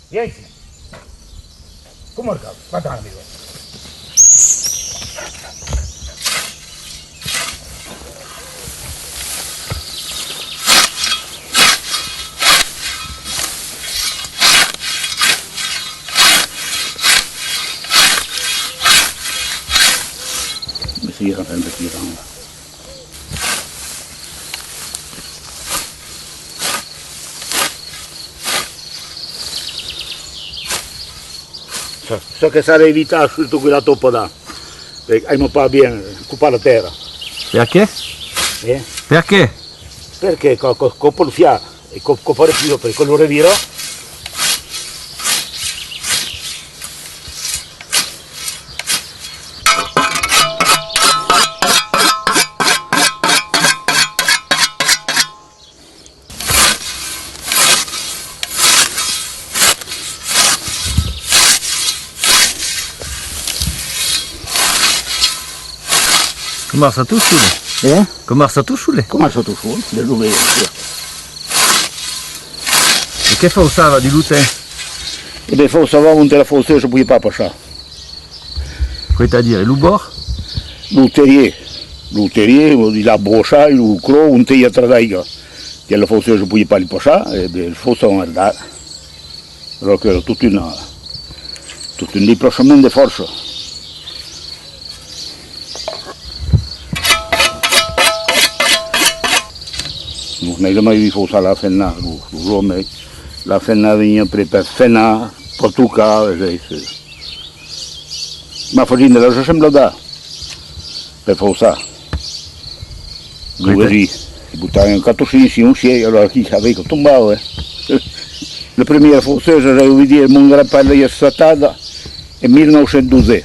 Vieni. Come il capo? Guarda, amico. Sì, sempre tirando. So che sarà evitato tutto quella toppa da, perché non fa bene, occupare la terra. Perché? Perché? Perché con il fiato e con il filo per quello reviro, Comment ça touche ou eh? Comment ça touche ou Come sotto fuoco, le lume. Et che fa usava di lutin? E beh, forse avevamo un telefono, je ne pouvais pas passer. C'est-à-dire, l'oubord? L'ulterier, il a broché, il cro, un tei a travailler. E la forse je ne pouvais pas le passer, e beh, forse on a alors que tout un déplacement de force. Non hai mai visto la fenna, la fenna veniva per fenna, portuca, ma facendo la sembra da, per forza. Lui buttava un cattoncino, e allora chi aveva tombato. La prima forseuse, avevo visto il Mongrappello è stata nel 1912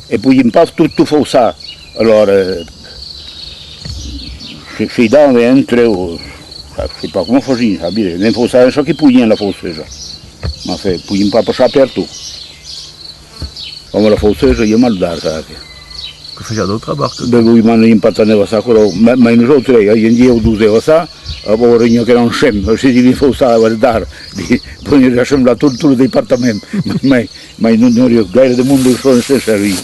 e poi in parte tutto forza. Allora, si dava entre, je ne sais pas comment faire, sapete, non fosse ciò che puglia la forseuse, ma se puglia pas passare per tu. Come la forseuse io mal dar, sapete. Che faceva d'autre à barque? Da lui mi hanno imparato a quello, ma in altri, io in dia ho dovuto fare, avevo regno che non sempre, se devi fosse a guardare, poi mi sembra tutto il dipartimento, ma non ho gaire del mondo sono necessari.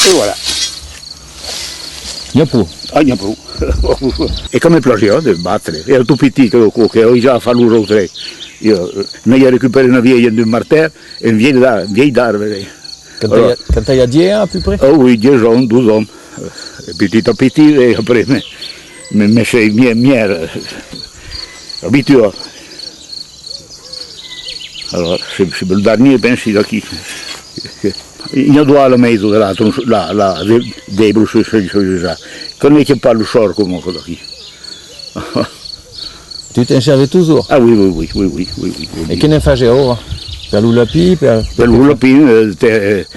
E voilà. Il n'y a pas. Ah, il n'y a pas. E come piaceva di battere, ero tutto piccolo, che avevo già fatto l'uno o tre. Io ne ho recuperato una vieille d'un martello e une vieille d'arbre. Quand il y a 10 ans à peu près? Oh oui, 10 ans, 12 ans. Petit à petit, et après, mais c'est mière habitué. Alors, c'est le dernier, penso, qui. Il y a deux à la maison, là, des brousses, ça. Quand il parle le sort, comme on dit. Tu t'en servais toujours? Ah oui. E che ne facevo? Per l'ulapi? Per l'ulapi, il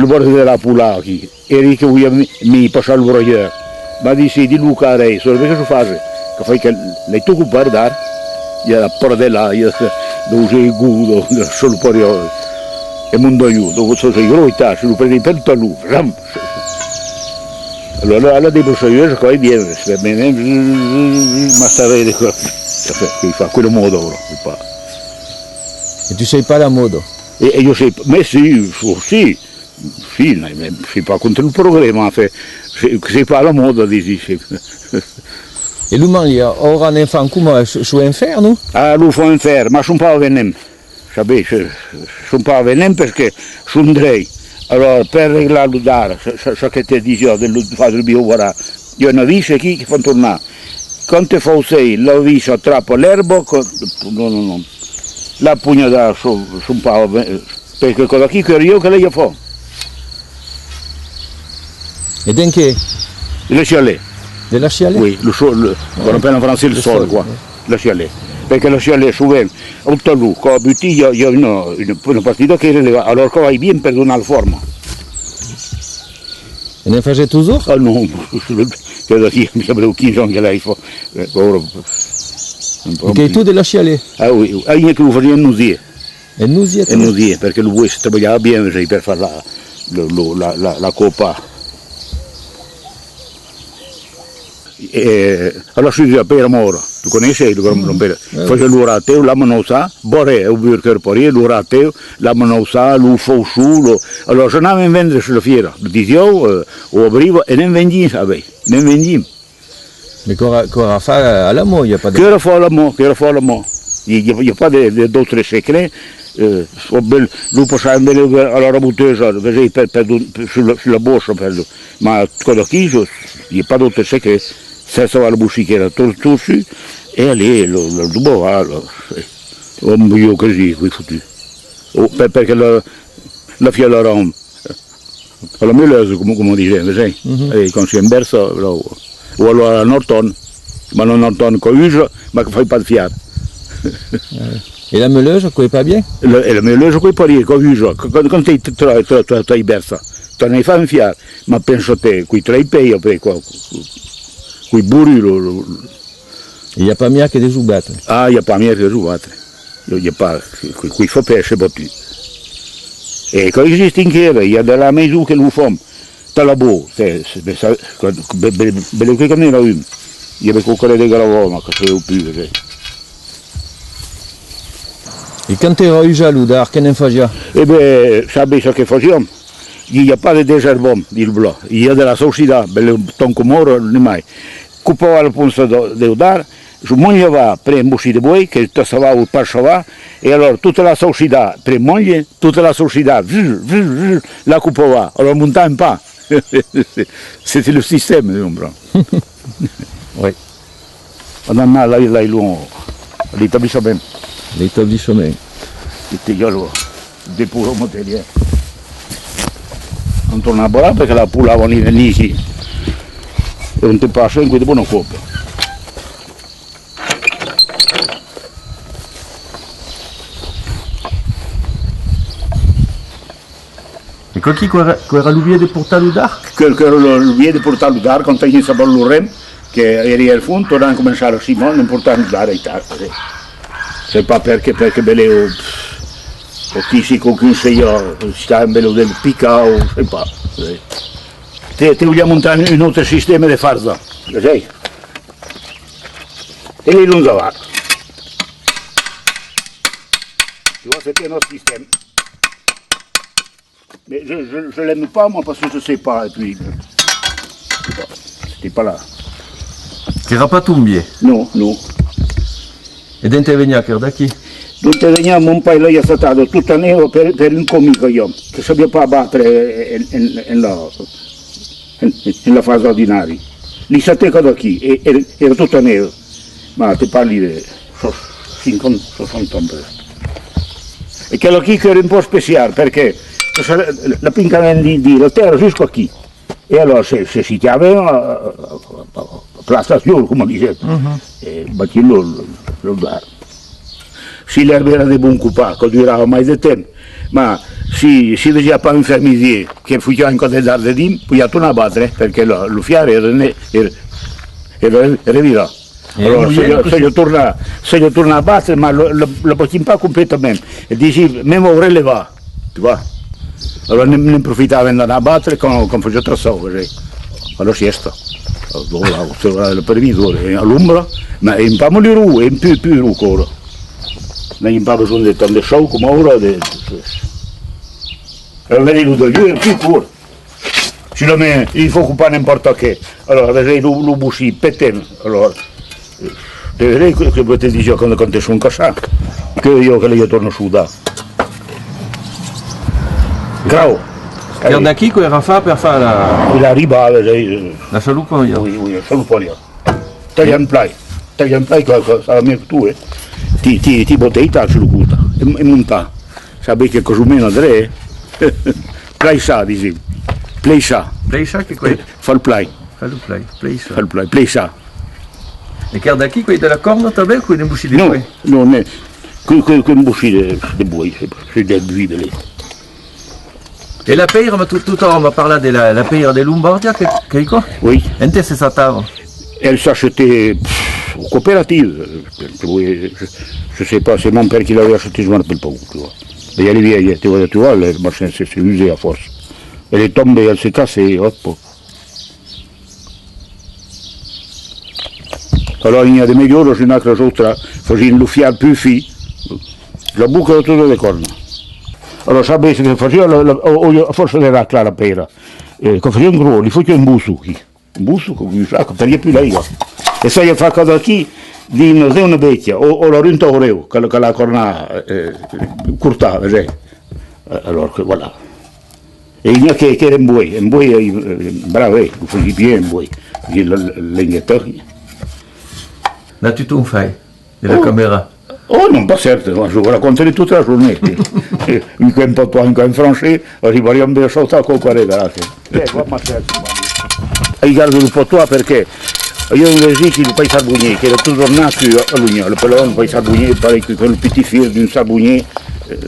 bordo della pula qui. Eri che mi passava il brogliere. Ma dici di Luca Rei, solo perché si fa? Che fai che lei tu puoi guardare, io la porta là, io devo usare il gudo, solo per io. E mondo aiuto, dopo so se io se lo prendi per tutto lui, allora la devo sapere che viene, ma sta vede che fa quello modo. E tu sei pas la mode? E io sei, ma sì, sei pas contro il programma, sei pas la moda, dici. E lui man, ora ne fa come su inferno? Ah, lui fa inferno, ma sono pas venem. Sapete, sono pas venem perché sono drei. Allora, per reglare l'udare, ciò che ti dicevo del fatto del ora, io non visto chi che fa tornare. Quando fosse l'ho visto attrappo l'erba, no. La pugna da su un po', perché quello qui che io che lei fa. E denché? Le chalet. Della sciale? Oui, on appelle en français le sol, quoi. Le chalet. Perché le chalet souvent, oltre lui, quand butti, il y a une partie qui est relevée, alors qu'on va bien perdre la forme. E ne facevi toujours? Ah non, credo che mi sembra 15 anni che lei fa. Che tu della sciale? Ah oui, il y a che lo faceva in Nusie. E Nusie? In Nusie, perché lui si lavorava bene per fare la coppa. allora si dice per amore, tu conosci il rompere, faceva l'urateo, la manosa, borre, un burger poi, l'urateo, la manosa, l'ufo su, allora se non vendere sulla fiera, dizio, o aprivo e non vendi, vabbè, non vendi. Mais qu'on fait à l'amour, il n'y a pas de... Che era fuori l'amore, il n'y a pas d'autres secrets. Lui passava alla butteuse sulla borsa, ma quello qui, il n'y a pas d'autres secrets. Senza la buscichera tutto su, e lì lo dubova, un buio così, qui fottuto. Perché la fiala era la meulose, come diceva, sai? E quando si è inversa, o allora Norton, ma non Norton con uso, ma che fai pas de fiare. Et la meuleuse, quoi, pas bien? E la meuleuse con i pari, con uso, quando ti bersa, tu ne fai un fiare, ma penso te, qui tra i pei, quei burri, Il n'y a pas mieux que des oubates. ah, il n'y a pas mieux que des oubates. Il n'y a pas, qui faut pêcher battu. Et quand il existe une guerre, il y a de la maison que nous faisons. T'as la beau, c'est belle que comme il y en a une. Il y avait quelqu'un de gravement, mais que c'est au plus. Et quand tu es eu jaloux, qu'est-ce que tu fais? Eh bien, savez ce que faisons? Il n'y a pas de désherbant, dit le blanc. Il y a de la saucida, belle ton comore, ni mai. Coupava la punta d'eudar, je mangiava pre un busci de boi, che tassava il passava, e allora tutta la saucida pre moglie, tutta la saucida, la coupava, allora montava un pas. C'était le système, blanc. Oui. On en a là, l'établissement. L'établissement. C'était gallo, des pour montelier. On torna a là perché la pulavano i nemici e non ti passa in cui ti buona coppa. Et quoi qui era l'oublié de Portaludar? Che era l'oublié di portare l'udar quando io sapevo l'urrem, che eri al fondo, tornava a cominciare a Simone e portare l'udar ai tardi. Se pas perché bello o chi si concluse io, sta in bello del picca o se pas. Ti vogliamo montare un altro sistema di farza, sai? E lì non va. Tu vois, c'était notre système. Mais je l'aime pas moi parce que je sais pas, et puis c'était pas là. Che era pas tombé. No, no. E dente venia che da chi? Dunque veniamo un paio lì è stato tutto nero per un comico io, che sapeva pas battere nella fase ordinaria. Lì sapeva da chi, era tutto nero. Ma ti parli di 50-60 anni. E quello qui che era un po' speciale perché la pinca di la terra giusto qui. E allora se si chiamava plastazione, come dice, battilo lo dare. Si l'erba era di buon coupà, che durava mai di tempo, ma si vedeva pas un fermier che fuggeva in cosa d'arde dim, poi a tornare a battere, perché lo fiare era vira. Allora se io torna a battere, ma lo potevo pas completamente, e dici, même au releva, tu vois. Allora ne approfittava di andare a battere quando faceva trassavo, alla siesta. Allora il previsore all'ombra, ma in pa di ru, in più ru ancora. Non pas besoin de tant de show comme ora. Alors vedi lo doglio è più pure. Si lo met, il faut couper n'importe che. Allora vedi lo busci petten. Allora vedrai che potete dire quando ti sono cassato. Che io torno su da. Grau. Guarda qui che era fa per fare la riba, vedi. La saluponia. Oui, la saluponia. Taglian play cosa mia tu ti botteita sulla cuta e monta. Sapevi che cosa meno tre? Play dici. Play che quoi? Fa il play. Play. E guarda qui quei della corna tabel qui ne busci di boi. No, non è. Qui busci di boi, c'est del bui. E la peira, ma tutto on va parlare della peira de Lombardia, che quoi? Oui. Ente c'est ça tavo. Elle s'achetait aux coopératives. Je ne sais pas, c'est mon père qui l'avait acheté, je ne me rappelle pas où. Tu vois. Mais elle est vieille, tu vois, le machin s'est usé à force. Elle est tombée, elle s'est cassée, hop. Alors il y a des meilleurs, une autre autre, facevano le fiato più fi, la buca tutte le corna. Allora sapete che faceva, forse era la pera, che faceva un gros, li faceva un busu, per gli più lei. E se gli fa cosa qui, di una vecchia, o la rinta oreo, che la corna curta, allora voilà. E il mio che era un buoi, bravo, lo facevi bien un buoi, l'inghiettoria. Là, tu t'en fais, de la caméra. Oh, non pas certo, je vous raconterai toute la journée. Un po' in patois, un po' in francese, arriviamo a saltare con quale grazie. Rigardo il patois perché io in Belgique, il paese Sarbonnier, qui era toujours nato a l'Union, le pelon, il paese Sarbonnier, il pareil que le petit fils d'un Sarbonnier,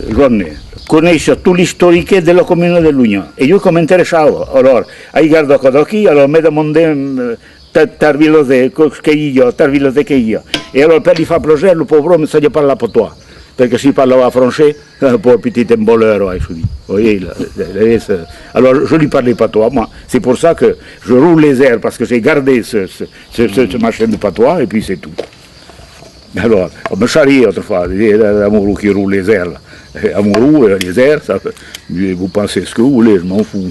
journée. Conosce tutto l'istorique della commune dell'Union. E io come interessavo, allora, rigardo cosa qui, allora mi domandai tarvilose che io. E allora per gli fare progetto, il povero mi sa di parlare patois, perché si parlava francese, pour petit emboleur, alors je lui parlais patois, moi, c'est pour ça que je roule les airs, parce que j'ai gardé ce machin de patois, et puis c'est tout. Alors, on me charriait autrefois, l'amoureux qui roule les airs, là. Amoureux, les airs, ça, vous pensez ce que vous voulez, je m'en fous.